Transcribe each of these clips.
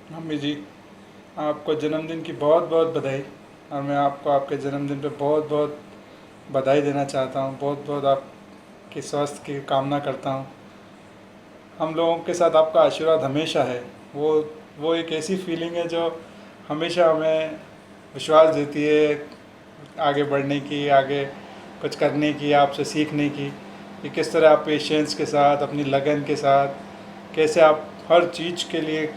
Mummy जी, आपको जन्मदिन की बहुत बहुत बधाई। और मैं आपको आपके जन्मदिन पे बहुत बहुत बधाई देना चाहता हूँ। बहुत बहुत आपके स्वास्थ्य की कामना करता हूँ। हम लोगों के साथ आपका आशीर्वाद हमेशा है। वो वो एक ऐसी फीलिंग है जो हमेशा हमें विश्वास देती है आगे बढ़ने की, आगे कुछ करने की, आपसे सीखने की, कि किस तरह आप पेशेंस के साथ, अपनी लगन के साथ, कैसे आप हर चीज़ के लिए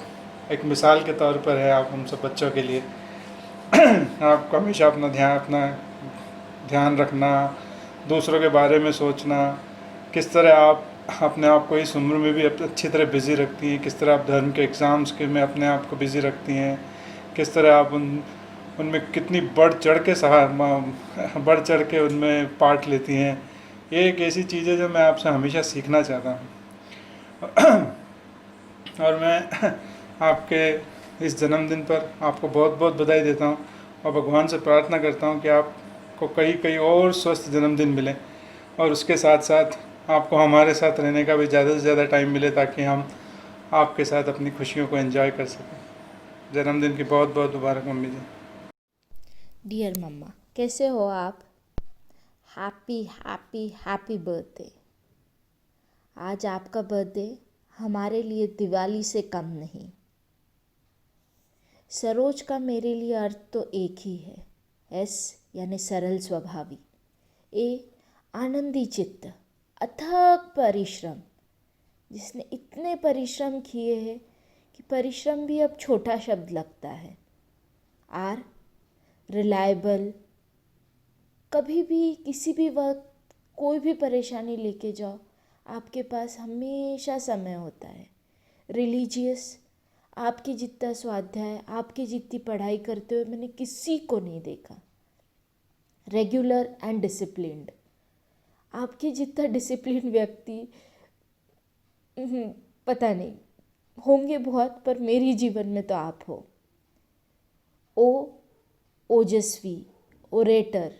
एक मिसाल के तौर पर है आप हम सब बच्चों के लिए। आपको हमेशा अपना ध्यान रखना, दूसरों के बारे में सोचना, किस तरह आप अपने आप को इस उम्र में भी अच्छी तरह बिज़ी रखती हैं, किस तरह आप धर्म के एग्ज़ाम्स के में अपने आप को बिज़ी रखती हैं, किस तरह आप उनमें कितनी बढ़ चढ़ के उनमें पार्ट लेती हैं। ये एक ऐसी चीज़ है जो मैं आपसे हमेशा सीखना चाहता हूँ। और मैं आपके इस जन्मदिन पर आपको बहुत बहुत बधाई देता हूँ और भगवान से प्रार्थना करता हूँ कि आपको कई कई और स्वस्थ जन्मदिन मिले, और उसके साथ साथ आपको हमारे साथ रहने का भी ज़्यादा से ज़्यादा टाइम मिले, ताकि हम आपके साथ अपनी खुशियों को एंजॉय कर सकें। जन्मदिन की बहुत बहुत मुबारक मम्मी जी। डियर मम्मा, कैसे हो आप? Happy happy happy birthday. आज आपका बर्थडे हमारे लिए दिवाली से कम नहीं। सरोज का मेरे लिए अर्थ तो एक ही है। एस यानी सरल स्वभावी। ए आनंदी चित्त। अथक परिश्रम। जिसने इतने परिश्रम किए हैं कि परिश्रम भी अब छोटा शब्द लगता है। R reliable. कभी भी किसी भी वक्त कोई भी परेशानी लेके जाओ, आपके पास हमेशा समय होता है। रिलीजियस। आपके जितना स्वाध्याय, आपके जितनी पढ़ाई करते हुए मैंने किसी को नहीं देखा। Regular and disciplined. आपके जितना डिसिप्लिन व्यक्ति पता नहीं होंगे बहुत, पर मेरी जीवन में तो आप हो। ओ ओजस्वी। ओरेटर।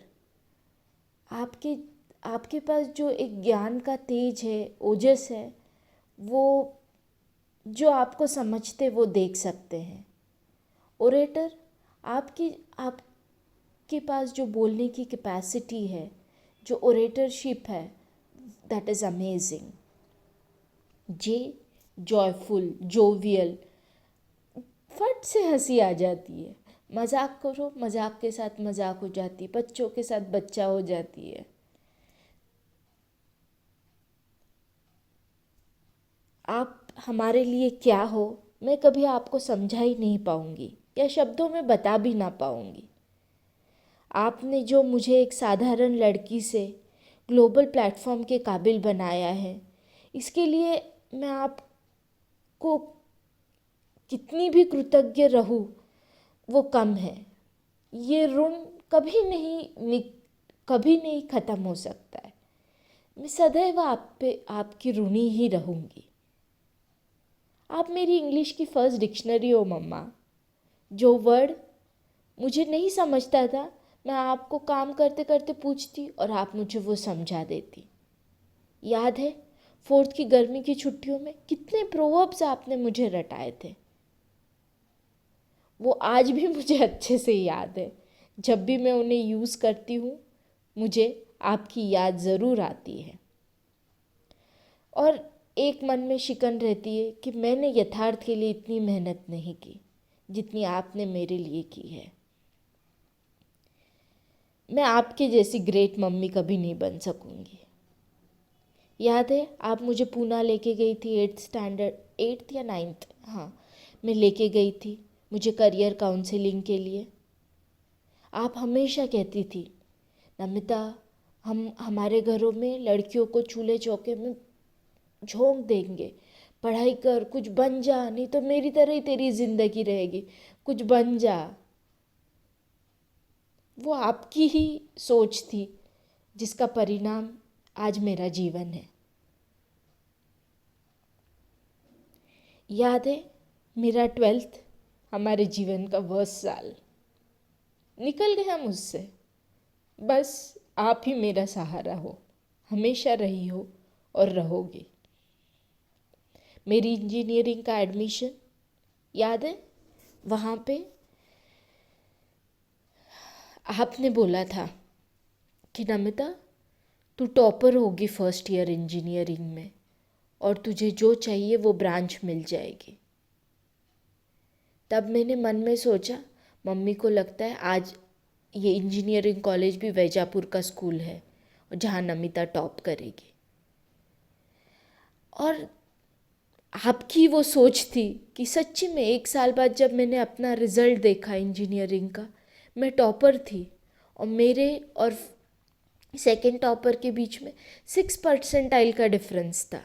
आपके आपके पास जो एक ज्ञान का तेज है, ओजस है, वो जो आपको समझते वो देख सकते हैं। ओरेटर। आपके पास जो बोलने की कैपेसिटी है, जो ओरेटरशिप है, that is amazing. J joyful, jovial. फट से हंसी आ जाती है। मजाक करो, मजाक के साथ मजाक हो जाती है, बच्चों के साथ बच्चा हो जाती है। आप हमारे लिए क्या हो, मैं कभी आपको समझा ही नहीं पाऊंगी या शब्दों में बता भी ना पाऊंगी। आपने जो मुझे एक साधारण लड़की से ग्लोबल प्लेटफॉर्म के काबिल बनाया है, इसके लिए मैं आपको कितनी भी कृतज्ञ रहूं वो कम है। ये ऋण कभी कभी नहीं ख़त्म हो सकता है। मैं सदैव आप पे आपकी ऋणी ही रहूंगी। आप मेरी इंग्लिश की फ़र्स्ट डिक्शनरी हो मम्मा। जो वर्ड मुझे नहीं समझता था, मैं आपको काम करते करते पूछती और आप मुझे वो समझा देती। याद है फोर्थ की गर्मी की छुट्टियों में कितने प्रोवर्ब्स आपने मुझे रटाए थे। वो आज भी मुझे अच्छे से याद है। जब भी मैं उन्हें यूज़ करती हूँ, मुझे आपकी याद ज़रूर आती है। और एक मन में शिकन रहती है कि मैंने यथार्थ के लिए इतनी मेहनत नहीं की जितनी आपने मेरे लिए की है। मैं आपके जैसी ग्रेट मम्मी कभी नहीं बन सकूंगी। याद है आप मुझे पूना लेके गई थी, एट्थ स्टैंडर्ड, एट्थ या नाइन्थ, हाँ, मैं लेके गई थी मुझे करियर काउंसलिंग के लिए। आप हमेशा कहती थी, नमिता, हम हमारे घरों में लड़कियों को चूल्हे चौके में झोंक देंगे। पढ़ाई कर, कुछ बन जा, नहीं तो मेरी तरह ही तेरी ज़िंदगी रहेगी, कुछ बन जा। वो आपकी ही सोच थी जिसका परिणाम आज मेरा जीवन है। याद है मेरा ट्वेल्थ हमारे जीवन का वर्स्ट साल निकल गया मुझसे। बस आप ही मेरा सहारा हो, हमेशा रही हो और रहोगे। मेरी इंजीनियरिंग का एडमिशन याद है, वहाँ पे आपने बोला था कि नमिता, तू टॉपर होगी फर्स्ट ईयर इंजीनियरिंग में और तुझे जो चाहिए वो ब्रांच मिल जाएगी। तब मैंने मन में सोचा, मम्मी को लगता है आज ये इंजीनियरिंग कॉलेज भी वैजापुर का स्कूल है और जहाँ नमिता टॉप करेगी। और आपकी वो सोच थी कि सच्ची में 1 साल बाद जब मैंने अपना रिज़ल्ट देखा इंजीनियरिंग का, मैं टॉपर थी और मेरे और सेकंड टॉपर के बीच में 6 परसेंटाइल का डिफरेंस था।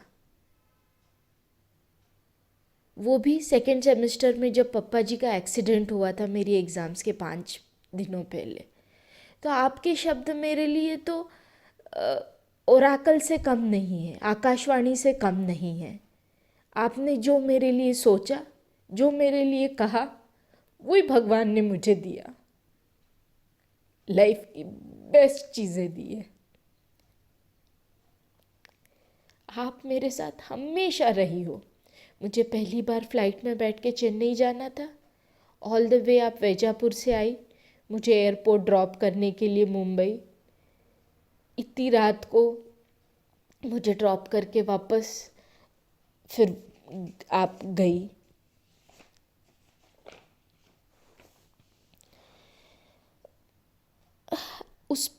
वो भी सेकंड सेमेस्टर में जब पप्पा जी का एक्सीडेंट हुआ था मेरी एग्ज़ाम्स के 5 दिनों पहले। तो आपके शब्द मेरे लिए तो ओराकल से कम नहीं है, आकाशवाणी से कम नहीं है। आपने जो मेरे लिए सोचा, जो मेरे लिए कहा, वही भगवान ने मुझे दिया। लाइफ की बेस्ट चीज़ें दी है। आप मेरे साथ हमेशा रही हो। मुझे पहली बार फ्लाइट में बैठ के चेन्नई जाना था, ऑल द वे आप वैजापुर से आई मुझे एयरपोर्ट ड्रॉप करने के लिए मुंबई। इतनी रात को मुझे ड्रॉप करके वापस फिर आप गई। उस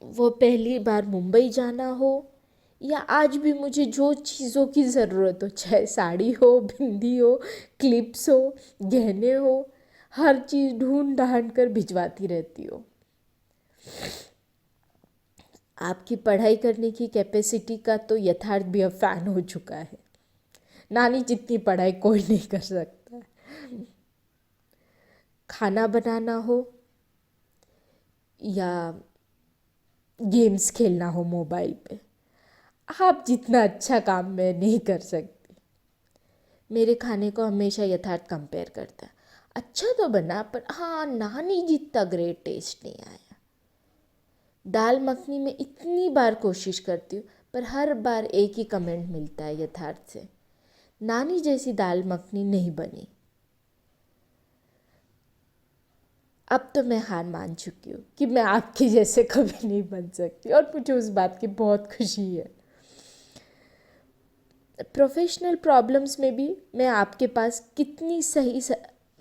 वो पहली बार मुंबई जाना हो या आज भी मुझे जो चीज़ों की ज़रूरत हो, चाहे साड़ी हो, बिंदी हो, क्लिप्स हो, गहने हो, हर चीज़ ढूंढ ढांढ कर भिजवाती रहती हो। आपकी पढ़ाई करने की कैपेसिटी का तो यथार्थ भी अब फैन हो चुका है। नानी जितनी पढ़ाई कोई नहीं कर सकता। खाना बनाना हो या गेम्स खेलना हो मोबाइल पे, आप जितना अच्छा काम मैं नहीं कर सकती। मेरे खाने को हमेशा यथार्थ कंपेयर करता है, अच्छा तो बना पर हाँ नानी जितना ग्रेट टेस्ट नहीं आया। दाल मखनी में इतनी बार कोशिश करती हूँ पर हर बार एक ही कमेंट मिलता है यथार्थ से, नानी जैसी दाल मखनी नहीं बनी। अब तो मैं हार मान चुकी हूँ कि मैं आपके जैसे कभी नहीं बन सकती और मुझे उस बात की बहुत खुशी है। प्रोफेशनल प्रॉब्लम्स में भी मैं आपके पास कितनी सही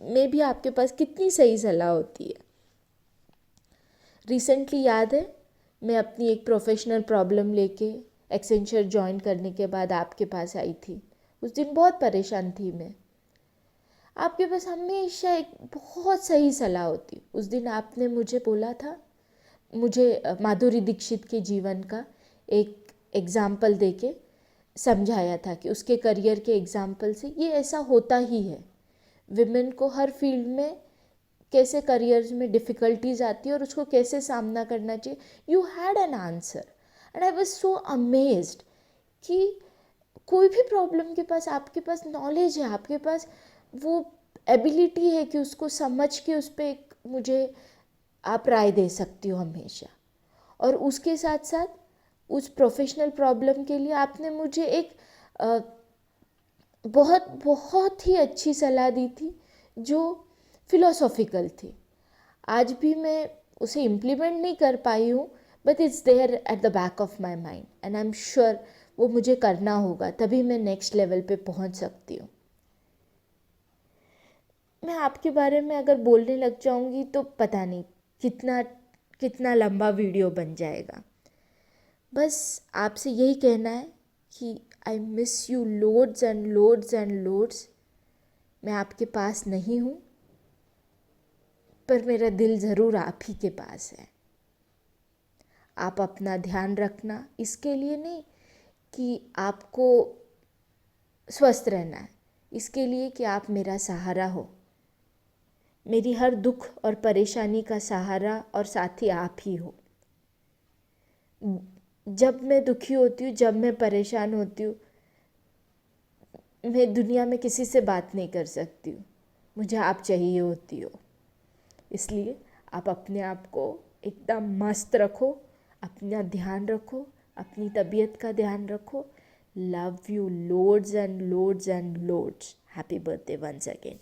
में भी आपके पास कितनी सही सलाह होती है। रिसेंटली याद है मैं अपनी एक प्रोफेशनल प्रॉब्लम लेके एक्सेंचर ज्वाइन करने के बाद आपके पास आई थी। उस दिन बहुत परेशान थी मैं। आपके पास हमेशा एक बहुत सही सलाह होती। उस दिन आपने मुझे बोला था, मुझे माधुरी दीक्षित के जीवन का एक एग्ज़ाम्पल देके समझाया था कि उसके करियर के एग्ज़ाम्पल से ये ऐसा होता ही है। विमेन को हर फील्ड में कैसे करियर्स में डिफ़िकल्टीज आती है और उसको कैसे सामना करना चाहिए। You had an answer and I was so amazed कि कोई भी प्रॉब्लम के पास आपके पास नॉलेज है, आपके पास वो एबिलिटी है कि उसको समझ के उस पर मुझे आप राय दे सकती हो हमेशा। और उसके साथ साथ उस प्रोफेशनल प्रॉब्लम के लिए आपने मुझे एक बहुत बहुत ही अच्छी सलाह दी थी जो फिलोसॉफिकल थी। आज भी मैं उसे इम्प्लीमेंट नहीं कर पाई हूँ but it's there at the back of my mind and I am sure वो मुझे करना होगा, तभी मैं नेक्स्ट लेवल पे पहुँच सकती हूँ। मैं आपके बारे में अगर बोलने लग जाऊँगी तो पता नहीं कितना कितना लंबा वीडियो बन जाएगा। बस आपसे यही कहना है कि I miss you loads and loads and loads. मैं आपके पास नहीं हूँ पर मेरा दिल ज़रूर आप ही के पास है। आप अपना ध्यान रखना, इसके लिए नहीं कि आपको स्वस्थ रहना है, इसके लिए कि आप मेरा सहारा हो। मेरी हर दुख और परेशानी का सहारा और साथी आप ही हो। जब मैं दुखी होती हूँ, जब मैं परेशान होती हूँ, मैं दुनिया में किसी से बात नहीं कर सकती हूँ, मुझे आप चाहिए होती हो। इसलिए आप अपने आप को एकदम मस्त रखो, अपना ध्यान रखो, अपनी तबीयत का ध्यान रखो। Love you loads and loads and loads. Happy birthday once again.